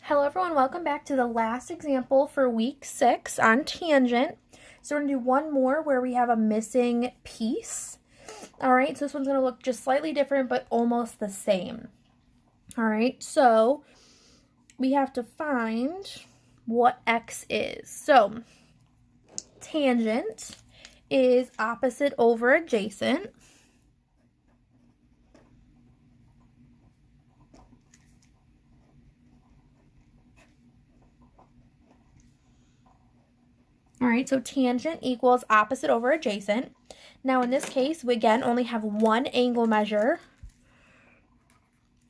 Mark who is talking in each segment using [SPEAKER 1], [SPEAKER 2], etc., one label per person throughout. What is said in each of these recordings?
[SPEAKER 1] Hello everyone, welcome back to the last example for week 6 on tangent. So we're going to do one more where we have a missing piece. Alright, so this one's going to look just slightly different but almost the same. Alright, so we have to find what x is. So tangent is opposite over adjacent. All right, so tangent equals opposite over adjacent. Now in this case, we again only have one angle measure,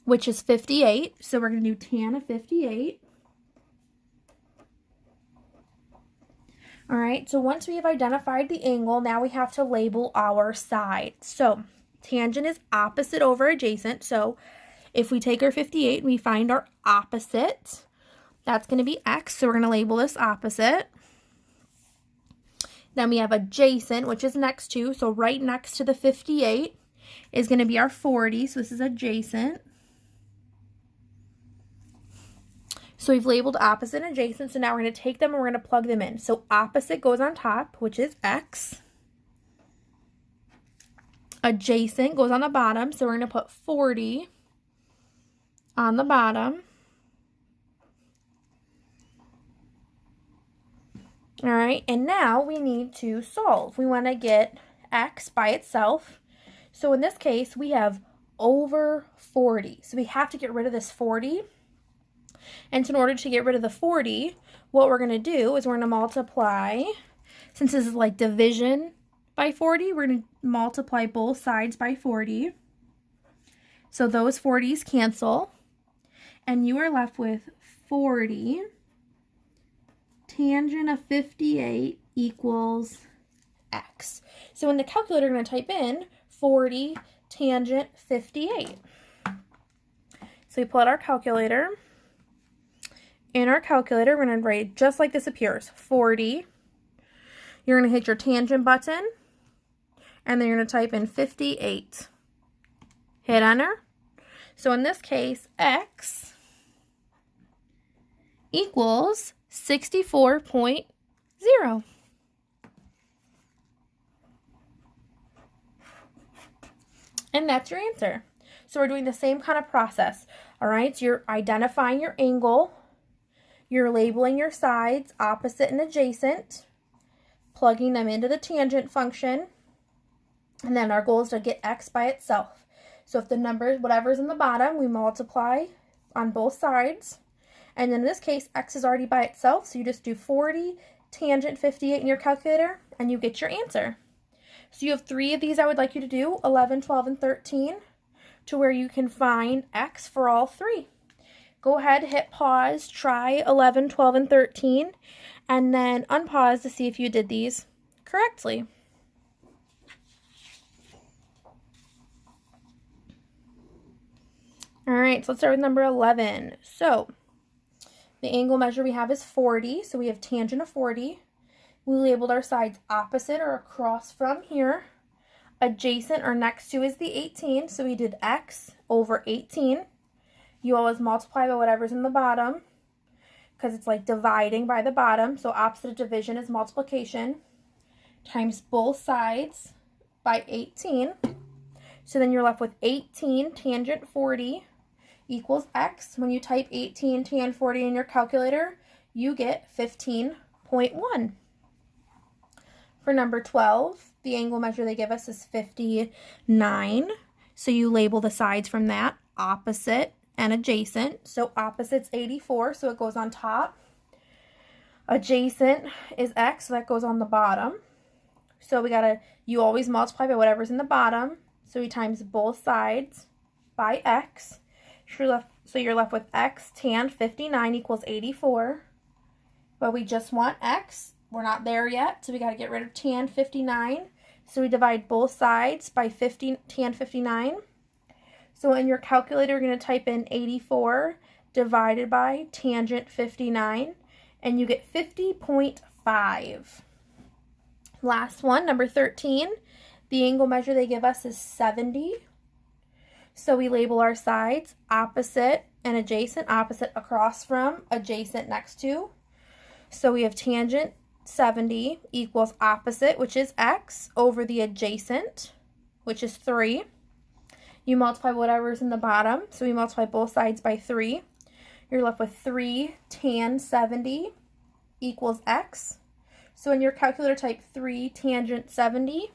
[SPEAKER 1] which is 58. So we're going to do tan of 58. All right, so once we have identified the angle, now we have to label our side. So tangent is opposite over adjacent. So if we take our 58 and we find our opposite, that's going to be x. So we're going to label this opposite. Then we have adjacent, which is next to. So right next to the 58 is going to be our 40. So this is adjacent. So we've labeled opposite and adjacent. So now we're going to take them and we're going to plug them in. So opposite goes on top, which is x. Adjacent goes on the bottom. So we're going to put 40 on the bottom. All right, and now we need to solve. We want to get x by itself. So in this case, we have over 40. So we have to get rid of this 40. And so in order to get rid of the 40, what we're going to do is we're going to multiply. Since this is like division by 40, we're going to multiply both sides by 40. So those 40s cancel. And you are left with 40 tangent of 58 equals x. So in the calculator, we're going to type in 40 tangent 58. So we pull out our calculator. In our calculator, we're going to write just like this appears, 40. You're going to hit your tangent button, and then you're going to type in 58. Hit enter. So in this case, x equals 64.0. And that's your answer. So we're doing the same kind of process. All right, so you're identifying your angle. You're labeling your sides, opposite and adjacent, plugging them into the tangent function. And then our goal is to get x by itself. So if the number, whatever's in the bottom, we multiply on both sides. And in this case, x is already by itself, so you just do 40 tangent 58 in your calculator, and you get your answer. So you have 3 of these I would like you to do, 11, 12, and 13, to where you can find x for all 3. Go ahead, hit pause, try 11, 12, and 13, and then unpause to see if you did these correctly. All right, so let's start with number 11. So the angle measure we have is 40, so we have tangent of 40. We labeled our sides opposite or across from here. Adjacent or next to is the 18, so we did x over 18. You always multiply by whatever's in the bottom because it's like dividing by the bottom, so opposite of division is multiplication times both sides by 18. So then you're left with 18 tangent 40 equals x. When you type 18 tan 40 in your calculator, you get 15.1. For number 12, the angle measure they give us is 59. So you label the sides from that, opposite and adjacent. So opposite's 84, so it goes on top. Adjacent is x, so that goes on the bottom. So you always multiply by whatever's in the bottom. So we times both sides by x. So you're left with x tan 59 equals 84. But we just want x. We're not there yet, so we got to get rid of tan 59. So we divide both sides by tan 59. So in your calculator, you're going to type in 84 divided by tangent 59, and you get 50.5. Last one, number 13. The angle measure they give us is 70. So we label our sides opposite and adjacent, opposite, across from, adjacent, next to. So we have tangent 70 equals opposite, which is x, over the adjacent, which is 3. You multiply whatever's in the bottom, so we multiply both sides by 3. You're left with 3 tan 70 equals x. So in your calculator, type 3 tangent 70,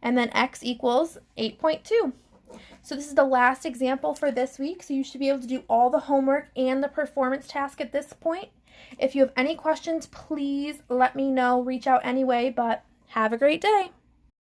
[SPEAKER 1] and then x equals 8.2. So this is the last example for this week, so you should be able to do all the homework and the performance task at this point. If you have any questions, please let me know. Reach out anyway, but have a great day.